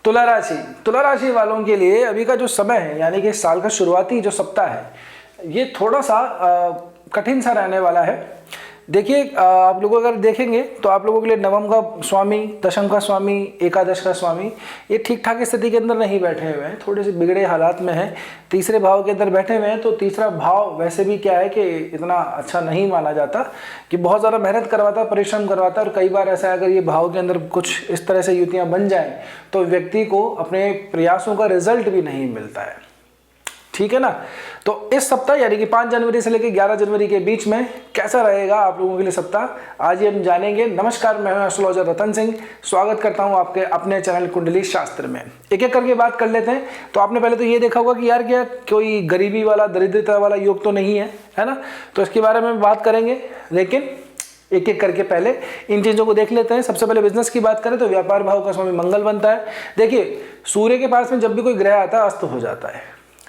तुला राशि वालों के लिए अभी का जो समय है, यानी कि साल का शुरुआती जो सप्ताह है, ये थोड़ा सा कठिन सा रहने वाला है। देखिए, आप लोग अगर देखेंगे तो आप लोगों के लिए नवम का स्वामी, दशम का स्वामी, एकादश का स्वामी ये ठीक ठाक स्थिति के अंदर नहीं बैठे हुए हैं, थोड़े से बिगड़े हालात में हैं। तीसरे भाव के अंदर बैठे हुए हैं, तो तीसरा भाव वैसे भी क्या है कि इतना अच्छा नहीं माना जाता, कि बहुत ज़्यादा मेहनत करवाता, परिश्रम करवाता। और कई बार ऐसा है, अगर ये भाव के अंदर कुछ इस तरह से युतियाँ बन जाएँ तो व्यक्ति को अपने प्रयासों का रिजल्ट भी नहीं मिलता है। ठीक है ना। तो इस सप्ताह यानी कि 5 जनवरी से लेकर 11 जनवरी के बीच में कैसा रहेगा आप लोगों के लिए सप्ताह, आज ये हम जानेंगे। नमस्कार, मैं हूं एस्ट्रोलॉजर रतन सिंह, स्वागत करता हूं आपके अपने चैनल कुंडली शास्त्र में। एक एक करके बात कर लेते हैं। तो आपने पहले तो ये देखा होगा कि यार क्या कोई गरीबी वाला, दरिद्रता वाला योग तो नहीं है ना। तो इसके बारे में बात करेंगे, लेकिन एक एक करके पहले इन चीज़ों को देख लेते हैं। सबसे पहले बिजनेस की बात करें तो व्यापार भाव का स्वामी मंगल बनता है। देखिए, सूर्य के पास में जब भी कोई ग्रह आता है अस्त हो जाता है,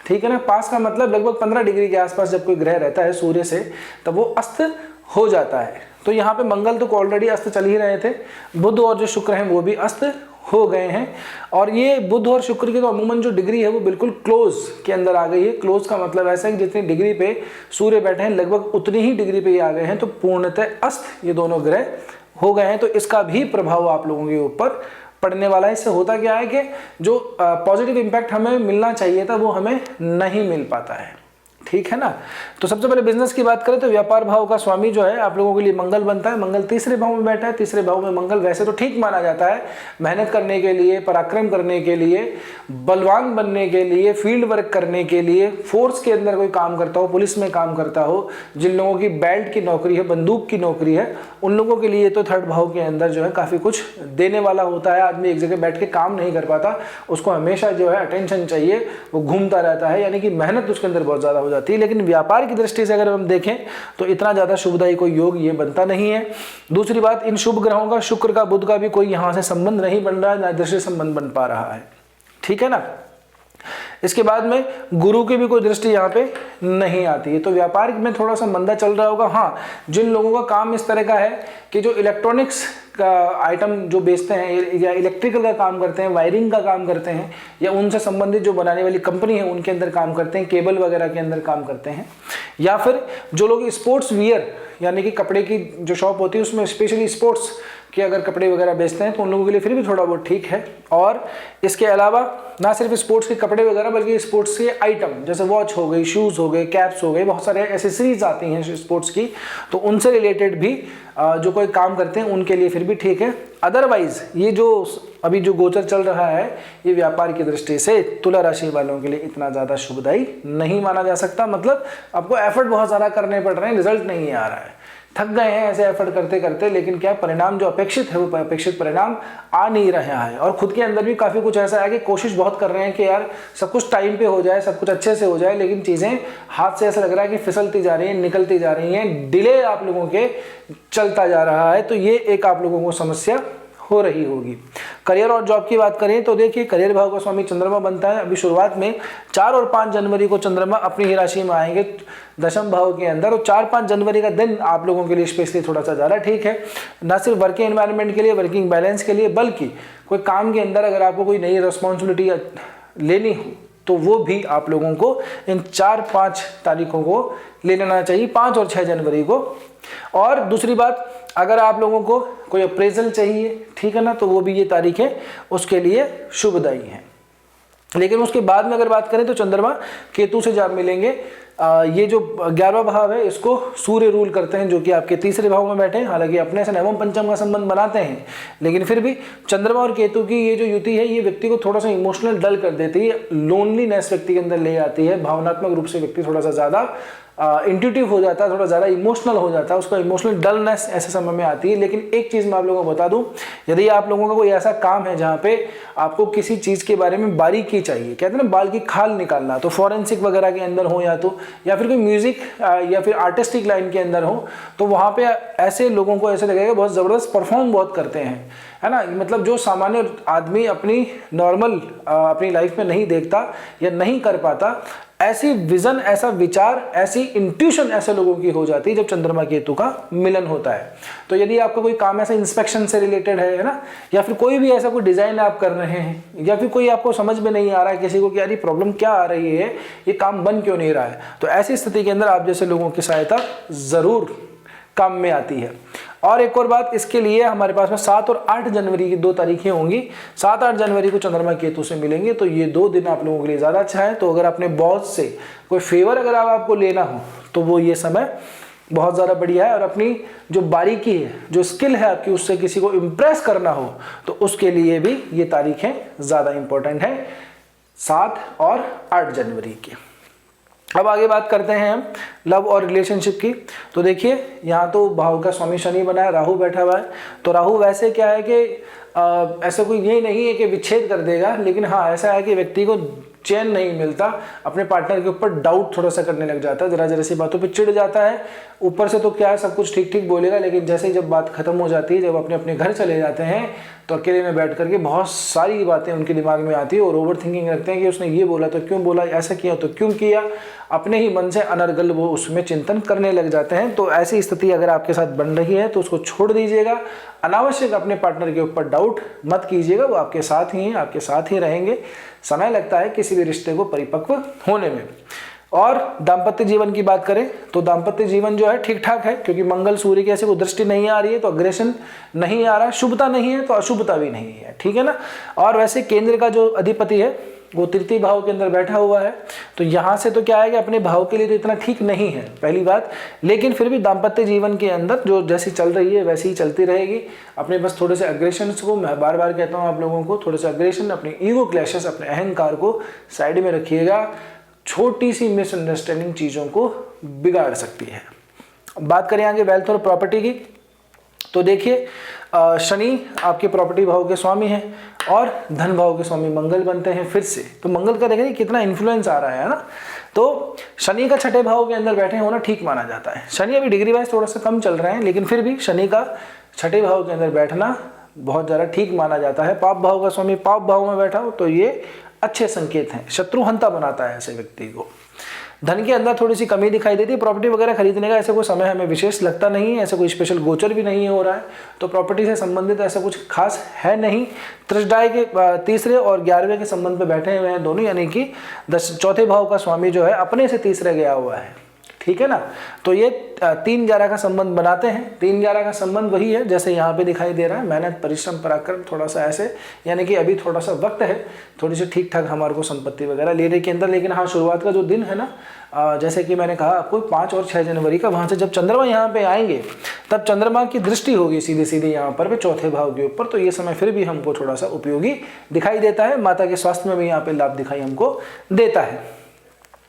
ठीक है ना। पास का मतलब लगभग 15 डिग्री के आसपास जब कोई ग्रह रहता है सूर्य से, तब वो अस्त हो जाता है। तो यहाँ पे मंगल तो ऑलरेडी अस्त चल ही रहे थे, बुध और जो शुक्र हैं वो भी अस्त हो गए हैं। और ये बुध और शुक्र की तो अमूमन जो डिग्री है वो बिल्कुल क्लोज के अंदर आ गई है। क्लोज का मतलब ऐसा है कि जितनी डिग्री पे सूर्य बैठे हैं लगभग उतनी ही डिग्री पे ये आ गए हैं, तो पूर्णतः अस्त ये दोनों ग्रह हो गए हैं। तो इसका भी प्रभाव आप लोगों के ऊपर पड़ने वाला है। इससे होता क्या है कि जो पॉजिटिव इंपैक्ट हमें मिलना चाहिए था वो हमें नहीं मिल पाता है, ठीक है ना। तो सबसे पहले बिजनेस की बात करें तो व्यापार भाव का स्वामी जो है आप लोगों के लिए मंगल बनता है। मंगल तीसरे भाव में बैठा है। तीसरे भाव में मंगल वैसे तो ठीक माना जाता है मेहनत करने के लिए, पराक्रम करने के लिए, बलवान बनने के लिए, फील्ड वर्क करने के लिए, फोर्स के अंदर कोई काम करता हो, पुलिस में काम करता हो, जिन लोगों की बेल्ट की नौकरी है, बंदूक की नौकरी है, उन लोगों के लिए तो थर्ड भाव के अंदर जो है काफ़ी कुछ देने वाला होता है। आदमी एक जगह बैठ के काम नहीं कर पाता, उसको हमेशा जो है अटेंशन चाहिए, वो घूमता रहता है, यानी कि मेहनत उसके अंदर बहुत ज़्यादा हो जाती है। लेकिन व्यापार की दृष्टि से अगर हम देखें तो इतना ज़्यादा शुभदायी कोई योग ये बनता नहीं है। दूसरी बात, इन शुभ ग्रहों का, शुक्र का, बुध का भी कोई यहाँ से संबंध नहीं बन रहा है, ना दृष्टि संबंध बन पा रहा है, ठीक है ना। इसके बाद में गुरु की भी कोई दृष्टि यहाँ पे नहीं आती है। तो व्यापार में थोड़ा सा मंदा चल रहा होगा। हाँ, जिन लोगों का काम इस तरह का है कि जो इलेक्ट्रॉनिक्स का आइटम जो बेचते हैं या इलेक्ट्रिकल का काम करते हैं, वायरिंग का काम करते हैं, या उनसे संबंधित जो बनाने वाली कंपनी है उनके अंदर काम करते हैं, केबल वगैरह के अंदर काम करते हैं, या फिर जो लोग स्पोर्ट्स वियर यानी कि कपड़े की जो शॉप होती है उसमें स्पेशली स्पोर्ट्स के अगर कपड़े वगैरह बेचते हैं तो उन लोगों के लिए फिर भी थोड़ा बहुत ठीक है। और इसके अलावा ना सिर्फ स्पोर्ट्स के कपड़े वगैरह बल्कि स्पोर्ट्स के आइटम जैसे वॉच हो गई, शूज़ हो गए, कैप्स हो गए, बहुत सारे एसेसरीज आती हैं स्पोर्ट्स की, तो उनसे रिलेटेड भी जो कोई काम करते हैं उनके लिए फिर भी ठीक है। अदरवाइज ये जो अभी जो गोचर चल रहा है ये व्यापार की दृष्टि से तुला राशि वालों के लिए इतना ज़्यादा शुभदायी नहीं माना जा सकता। मतलब आपको एफर्ट बहुत ज़्यादा करने पड़ रहे हैं, रिजल्ट नहीं आ रहा है, थक गए हैं ऐसे एफर्ट करते करते, लेकिन क्या परिणाम जो अपेक्षित है वो अपेक्षित परिणाम आ नहीं रहा है। और खुद के अंदर भी काफ़ी कुछ ऐसा है कि कोशिश बहुत कर रहे हैं कि यार सब कुछ टाइम पे हो जाए, सब कुछ अच्छे से हो जाए, लेकिन चीज़ें हाथ से ऐसा लग रहा है कि फिसलती जा रही हैं, निकलती जा रही हैं, डिले आप लोगों के चलता जा रहा है। तो ये एक आप लोगों को समस्या हो रही होगी। करियर और जॉब की बात करें तो देखिए, करियर भाव का स्वामी चंद्रमा बनता है। अभी शुरुआत में 4 और 5 जनवरी को चंद्रमा अपनी ही राशि में आएंगे दशम भाव के अंदर, और 4-5 जनवरी का दिन आप लोगों के लिए स्पेशली थोड़ा सा ज़्यादा ठीक है, ना सिर्फ वर्किंग एनवायरनमेंट के लिए, वर्किंग बैलेंस के लिए, बल्कि कोई काम के अंदर अगर आपको कोई नई रिस्पॉन्सिबिलिटी लेनी हो तो वो भी आप लोगों को इन 4-5 तारीखों को ले लेना चाहिए, 5 और 6 जनवरी को। और दूसरी बात, अगर आप लोगों को कोई अप्रेजल चाहिए, ठीक है ना, तो वो भी ये तारीखें उसके लिए शुभदायी हैं। लेकिन उसके बाद में अगर बात करें तो चंद्रमा केतु से जा मिलेंगे। ये जो 11वां भाव है इसको सूर्य रूल करते हैं, जो कि आपके तीसरे भाव में बैठे हैं। हालांकि अपने से नवम पंचम का संबंध बनाते हैं, लेकिन फिर भी चंद्रमा और केतु की ये जो युति है ये व्यक्ति को थोड़ा सा इमोशनल डल कर देती है, लोनलीनेस व्यक्ति के अंदर ले आती है, भावनात्मक रूप से व्यक्ति थोड़ा सा ज़्यादा इंट्यूटिव हो जाता है, थोड़ा ज़्यादा इमोशनल हो जाता है, उसका इमोशनल डलनेस ऐसे समय में आती है। लेकिन एक चीज़ मैं आप लोगों को बता दूं, यदि आप लोगों का कोई ऐसा काम है जहाँ पे आपको किसी चीज़ के बारे में बारीकी चाहिए, कहते हैं ना बाल की खाल निकालना, तो फॉरेंसिक वगैरह के अंदर हो या फिर कोई म्यूजिक या फिर आर्टिस्टिक लाइन के अंदर हो, तो वहाँ पे ऐसे लोगों को ऐसे लगेगा बहुत ज़बरदस्त परफॉर्म बहुत करते हैं, है ना। मतलब जो सामान्य आदमी अपनी नॉर्मल अपनी लाइफ में नहीं देखता या नहीं कर पाता, ऐसी विजन, ऐसा विचार, ऐसी इंट्यूशन ऐसे लोगों की हो जाती है जब चंद्रमा केतु का मिलन होता है। तो यदि आपका कोई काम ऐसा इंस्पेक्शन से रिलेटेड है ना, या फिर कोई भी ऐसा कोई डिजाइन आप कर रहे हैं, या फिर कोई आपको समझ में नहीं आ रहा है किसी को कि यार ये प्रॉब्लम क्या आ रही है, ये काम बन क्यों नहीं रहा है, तो ऐसी स्थिति के अंदर आप जैसे लोगों की सहायता जरूर काम में आती है। और एक और बात, इसके लिए हमारे पास में 7 और 8 जनवरी की 2 तारीखें होंगी। 7-8 जनवरी को चंद्रमा केतु से मिलेंगे, तो ये 2 दिन आप लोगों के लिए ज़्यादा अच्छा है। तो अगर अपने बॉस से कोई फेवर अगर आपको लेना हो तो वो ये समय बहुत ज़्यादा बढ़िया है। और अपनी जो बारीकी है, जो स्किल है आपकी, उससे किसी को इम्प्रेस करना हो तो उसके लिए भी ये तारीखें ज़्यादा इंपॉर्टेंट हैं, 7 और 8 जनवरी की। अब आगे बात करते हैं हम लव और रिलेशनशिप की। तो देखिए यहाँ तो भाव का स्वामी शनि बना है, राहु बैठा हुआ है। तो राहु वैसे क्या है कि ऐसा कोई ये नहीं है कि विच्छेद कर देगा, लेकिन हाँ ऐसा है कि व्यक्ति को चैन नहीं मिलता, अपने पार्टनर के ऊपर डाउट थोड़ा सा करने लग जाता है, जरा जरा सी बातों पे चिढ़ जाता है। ऊपर से तो क्या है, सब कुछ ठीक ठीक बोलेगा, लेकिन जैसे ही जब बात खत्म हो जाती है, जब अपने अपने घर चले जाते हैं, तो अकेले में बैठ करके बहुत सारी बातें उनके दिमाग में आती है और ओवर थिंकिंग रखते हैं कि उसने ये बोला तो क्यों बोला, ऐसा किया तो क्यों किया, अपने ही मन से अनर्गल वो उसमें चिंतन करने लग जाते हैं। तो ऐसी स्थिति अगर आपके साथ बन रही है तो उसको छोड़ दीजिएगा। अनावश्यक अपने पार्टनर के ऊपर डाउट मत कीजिएगा, वो आपके साथ ही हैं, आपके साथ ही रहेंगे। समय लगता है किसी भी रिश्ते को परिपक्व होने में। और दाम्पत्य जीवन की बात करें तो दाम्पत्य जीवन जो है ठीक ठाक है, क्योंकि मंगल सूर्य की ऐसे कोई दृष्टि नहीं आ रही है, तो अग्रेशन नहीं आ रहा है, शुभता नहीं है तो अशुभता भी नहीं है, ठीक है ना। और वैसे केंद्र का जो अधिपति है वो तृतीय भाव के अंदर बैठा हुआ है, तो यहाँ से तो क्या है कि अपने भाव के लिए तो इतना ठीक नहीं है, पहली बात। लेकिन फिर भी दाम्पत्य जीवन के अंदर जो जैसी चल रही है वैसी ही चलती रहेगी। अपने बस थोड़े से अग्रेशन को, मैं बार बार कहता हूँ आप लोगों को, थोड़े से अग्रेशन, अपने ईगो क्लैशेस, अपने अहंकार को साइड में रखिएगा। छोटी सी मिसअंडरस्टैंडिंग चीज़ों को बिगाड़ सकती है। बात करें आगे वेल्थ और प्रॉपर्टी की, तो देखिए शनि आपके प्रॉपर्टी भाव के स्वामी हैं और धन भाव के स्वामी मंगल बनते हैं फिर से। तो मंगल का देखिए कितना इन्फ्लुएंस आ रहा है ना। तो शनि का छठे भाव के अंदर बैठे होना ठीक माना जाता है। शनि अभी डिग्री वाइज थोड़ा सा कम चल रहे हैं, लेकिन फिर भी शनि का छठे भाव के अंदर बैठना बहुत ज़्यादा ठीक माना जाता है। पाप भाव का स्वामी पाप भाव में बैठा हो तो ये अच्छे संकेत हैं, शत्रुहंता बनाता है ऐसे व्यक्ति को। धन के अंदर थोड़ी सी कमी दिखाई देती है। प्रॉपर्टी वगैरह खरीदने का ऐसा कोई समय हमें विशेष लगता नहीं है, ऐसा कोई स्पेशल गोचर भी नहीं हो रहा है, तो प्रॉपर्टी से संबंधित ऐसा कुछ खास है नहीं। त्रिशदाय के तीसरे और 11वें के संबंध पे बैठे हुए हैं दोनों, यानी कि चौथे भाव का स्वामी जो है अपने से तीसरे गया हुआ है, ठीक है ना। तो ये 3-11 का संबंध बनाते हैं। 3-11 का संबंध वही है जैसे यहाँ पे दिखाई दे रहा है, मेहनत परिश्रम पराक्रम, थोड़ा सा ऐसे, यानी कि अभी थोड़ा सा वक्त है थोड़ी सी ठीक ठाक हमारे को संपत्ति वगैरह लेने के अंदर। लेकिन हाँ, शुरुआत का जो दिन है ना, जैसे कि मैंने कहा आपको 5 और 6 जनवरी का, वहाँ से जब चंद्रमा यहाँ पे आएंगे तब चंद्रमा की दृष्टि होगी सीधे सीधे यहाँ पर चौथे भाव के ऊपर, तो ये समय फिर भी हमको थोड़ा सा उपयोगी दिखाई देता है। माता के स्वास्थ्य में भी यहाँ पे लाभ दिखाई हमको देता है।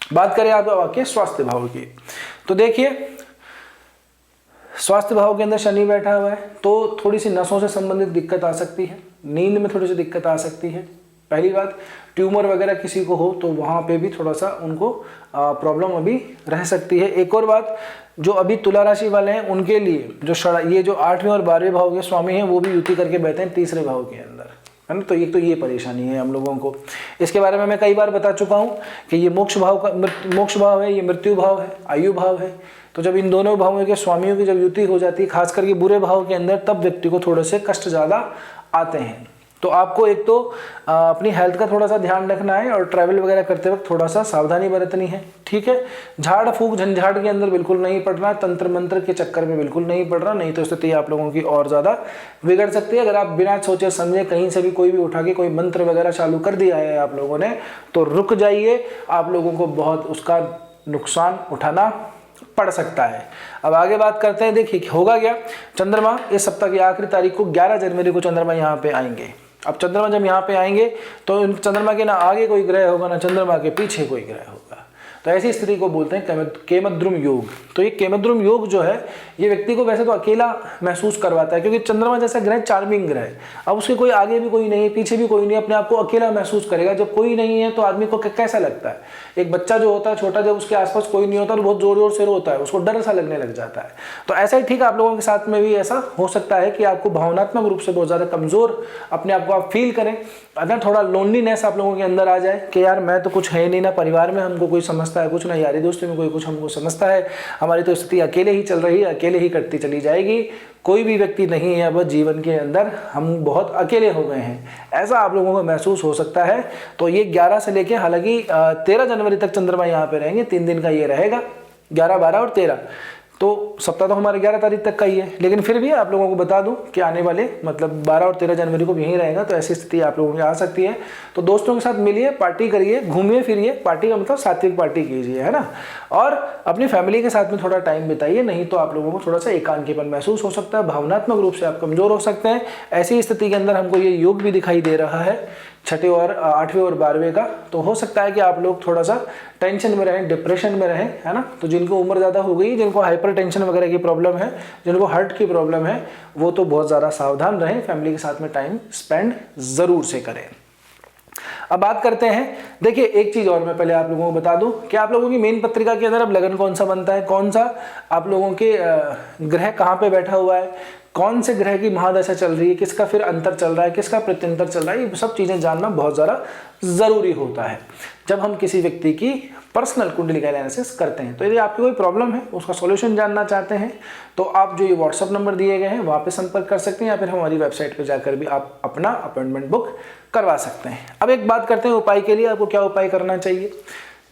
बात करें आप आपके स्वास्थ्य भाव की, तो देखिए स्वास्थ्य भाव के अंदर शनि बैठा हुआ है, तो थोड़ी सी नसों से संबंधित दिक्कत आ सकती है, नींद में थोड़ी सी दिक्कत आ सकती है। पहली बात, ट्यूमर वगैरह किसी को हो तो वहाँ पे भी थोड़ा सा उनको प्रॉब्लम अभी रह सकती है। एक और बात, जो अभी तुला राशि वाले हैं उनके लिए ये जो 8वें और 12वें भाव के स्वामी हैं वो भी युति करके बैठे हैं तीसरे भाव के अंदर, है ना। तो ये परेशानी है हम लोगों को। इसके बारे में मैं कई बार बता चुका हूँ कि ये मोक्ष भाव है, ये मृत्यु भाव है, आयु भाव है। तो जब इन दोनों भावों के स्वामियों की जब युति हो जाती है, खास करके बुरे भाव के अंदर, तब व्यक्ति को थोड़े से कष्ट ज़्यादा आते हैं। तो आपको एक तो अपनी हेल्थ का थोड़ा सा ध्यान रखना है और ट्रैवल वगैरह करते वक्त थोड़ा सा सावधानी बरतनी है, ठीक है। झाड़ फूक झंझाट के अंदर बिल्कुल नहीं पड़ना, तंत्र मंत्र के चक्कर में बिल्कुल नहीं पड़ना, नहीं तो स्थिति आप लोगों की और ज़्यादा बिगड़ सकती है। अगर आप बिना सोचे समझे कहीं से भी कोई भी उठा के कोई मंत्र वगैरह चालू कर दिया है आप लोगों ने, तो रुक जाइए, आप लोगों को बहुत उसका नुकसान उठाना पड़ सकता है। अब आगे बात करते हैं। देखिए होगा क्या, चंद्रमा इस सप्ताह की आखिरी तारीख को 11 जनवरी को चंद्रमा यहाँ पे आएंगे। अब चंद्रमा जब यहाँ पे आएंगे तो चंद्रमा के ना आगे कोई ग्रह होगा ना चंद्रमा के पीछे कोई ग्रह होगा, तो ऐसी स्थिति को बोलते हैं केमद्रुम योग। तो ये केमद्रुम योग जो है ये व्यक्ति को वैसे तो अकेला महसूस करवाता है, क्योंकि चंद्रमा जैसा ग्रह चार्मिंग ग्रह है। अब उसके कोई आगे भी कोई नहीं है, पीछे भी कोई नहीं है, अपने आप को अकेला महसूस करेगा। जब कोई नहीं है तो आदमी को कैसा लगता है, एक बच्चा जो होता है छोटा, जब उसके आसपास कोई नहीं होता तो बहुत जोर जोर से रोता है, उसको डर सा लगने लग जाता है। तो ऐसा ही ठीक आप लोगों के साथ में भी ऐसा हो सकता है कि आपको भावनात्मक रूप से बहुत ज़्यादा कमज़ोर अपने आप को आप फील करें। अगर थोड़ा लोनलीनेस आप लोगों के अंदर आ जाए कि यार मैं तो कुछ है नहीं ना, परिवार में हमको कोई समझ समझता है, कुछ ना यारी दोस्ती में कोई कुछ हमको समझता है। हमारी तो स्थिति अकेले ही चल रही है, अकेले ही कटती चली जाएगी। कोई भी व्यक्ति नहीं है अब जीवन के अंदर, हम बहुत अकेले हो गए हैं, ऐसा आप लोगों को महसूस हो सकता है। तो ये 11 से लेके, हालांकि 13 जनवरी तक चंद्रमा यहाँ पे रहेंगे, 3 दिन का ये रहेगा, 11, 12 और 13। तो सप्ताह तो हमारे 11 तारीख तक का ही है, लेकिन फिर भी आप लोगों को बता दूं कि आने वाले मतलब 12 और 13 जनवरी को भी यहीं रहेगा। तो ऐसी स्थिति आप लोगों की आ सकती है। तो दोस्तों के साथ मिलिए, पार्टी करिए, घूमिए फिरिए, पार्टी का मतलब सात्विक पार्टी कीजिए, है ना। और अपनी फैमिली के साथ में थोड़ा टाइम बिताइए, नहीं तो आप लोगों को थोड़ा सा एकांकीपन महसूस हो सकता है, भावनात्मक रूप से आप कमजोर हो सकते हैं। ऐसी स्थिति के अंदर हमको ये योग भी दिखाई दे रहा है, 6ठे और 8वें और 12वें का। तो हो सकता है कि आप लोग थोड़ा सा टेंशन में रहें, डिप्रेशन में रहें, है ना। तो जिनको उम्र ज़्यादा हो गई, जिनको हाइपर टेंशन वगैरह की प्रॉब्लम है, जिनको हार्ट की प्रॉब्लम है, वो तो बहुत ज़्यादा सावधान रहें, फैमिली के साथ में टाइम स्पेंड ज़रूर से करें। अब बात करते हैं, देखिए एक चीज़ और मैं पहले आप लोगों को बता दूं कि आप लोगों की मेन पत्रिका के अंदर अब लगन कौन सा बनता है, कौन सा आप लोगों के ग्रह कहाँ पे बैठा हुआ है, कौन से ग्रह की महादशा चल रही है, किसका फिर अंतर चल रहा है, किसका प्रत्यंतर चल रहा है, ये सब चीज़ें जानना बहुत ज़्यादा ज़रूरी होता है जब हम किसी व्यक्ति की पर्सनल कुंडली का एनालिसिस करते हैं। तो यदि आपकी कोई प्रॉब्लम है, उसका सॉल्यूशन जानना चाहते हैं, तो आप जो ये व्हाट्सअप नंबर दिए गए हैं वहाँ पे संपर्क कर सकते हैं, या फिर हमारी वेबसाइट पे जाकर भी आप अपना अपॉइंटमेंट बुक करवा सकते हैं। अब एक बात करते हैं उपाय के लिए, आपको क्या उपाय करना चाहिए।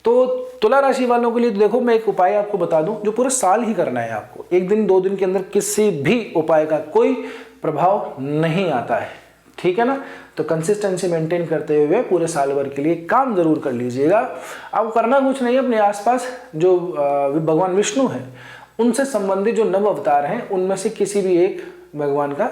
तो तुला राशि वालों के लिए तो देखो, मैं एक उपाय आपको बता दूं जो पूरे साल ही करना है आपको। 1 दिन 2 दिन के अंदर किसी भी उपाय का कोई प्रभाव नहीं आता है, ठीक है ना। तो कंसिस्टेंसी मेंटेन करते हुए पूरे साल भर के लिए काम जरूर कर लीजिएगा। आपको करना कुछ नहीं है, अपने आसपास जो भगवान विष्णु हैं उनसे संबंधित जो नव अवतार हैं, उनमें से किसी भी एक भगवान का,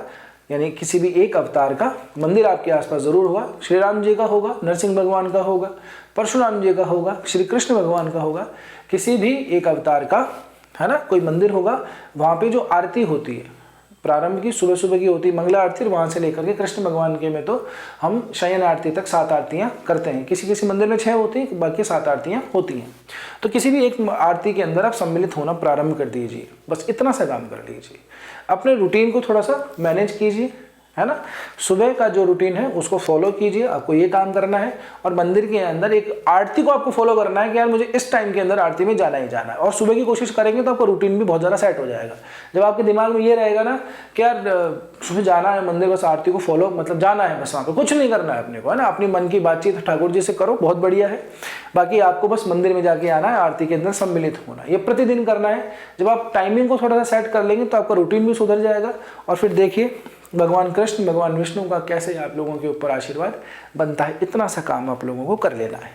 यानी किसी भी एक अवतार का मंदिर आपके आसपास जरूर होगा। श्री राम जी का होगा, नरसिंह भगवान का होगा, परशुराम जी का होगा, श्री कृष्ण भगवान का होगा, किसी भी एक अवतार का, है ना, कोई मंदिर होगा। वहाँ पे जो आरती होती है प्रारंभ की, सुबह सुबह की होती है मंगला आरती, वहाँ से लेकर के कृष्ण भगवान के में तो हम शयन आरती तक 7 आरतियाँ करते हैं। किसी किसी मंदिर में 6 होती हैं, बाकी 7 आरतियाँ होती हैं। तो किसी भी एक आरती के अंदर आप सम्मिलित होना प्रारंभ कर दीजिए, बस इतना सा काम कर लीजिए। अपने रूटीन को थोड़ा सा मैनेज कीजिए, है ना। सुबह का जो रूटीन है उसको फॉलो कीजिए, आपको ये काम करना है। और मंदिर के अंदर एक आरती को आपको फॉलो करना है कि यार मुझे इस टाइम के अंदर आरती में जाना ही जाना है। और सुबह की कोशिश करेंगे तो आपका रूटीन भी बहुत ज़्यादा सेट हो जाएगा। जब आपके दिमाग में ये रहेगा ना कि यार सुबह जाना है मंदिर, बस आरती को फॉलो, मतलब जाना है बस, वहाँ पर कुछ नहीं करना है अपने को, है ना। अपनी मन की बातचीत ठाकुर जी से करो, बहुत बढ़िया है। बाकी आपको बस मंदिर में जाके आना है, आरती के अंदर सम्मिलित होना, ये प्रतिदिन करना है। जब आप टाइमिंग को थोड़ा सा सेट कर लेंगे तो आपका रूटीन भी सुधर जाएगा। और फिर देखिए भगवान कृष्ण भगवान विष्णु का कैसे आप लोगों के ऊपर आशीर्वाद बनता है। इतना सा काम आप लोगों को कर लेना है।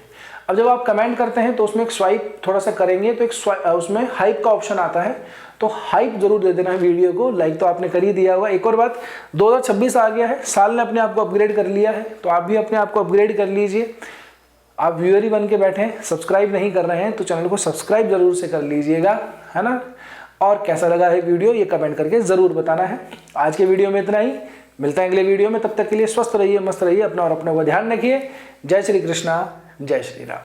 अब जब आप कमेंट करते हैं तो उसमें एक स्वाइप थोड़ा सा करेंगे तो एक उसमें हाइप का ऑप्शन आता है, तो हाइप जरूर दे देना है वीडियो को। लाइक तो आपने कर ही दिया होगा। एक और बात, 2026 आ गया है, साल ने अपने आप को अपग्रेड कर लिया है, तो आप भी अपने आप को अपग्रेड कर लीजिए। आप व्यूअर ही बन के बैठे हैं, सब्सक्राइब नहीं कर रहे हैं तो चैनल को सब्सक्राइब जरूर से कर लीजिएगा, है ना। और कैसा लगा है वीडियो ये कमेंट करके ज़रूर बताना है। आज के वीडियो में इतना ही, मिलते हैं अगले वीडियो में। तब तक के लिए स्वस्थ रहिए, मस्त रहिए, अपना और अपनों का ध्यान रखिए। जय श्री कृष्णा, जय श्री राम।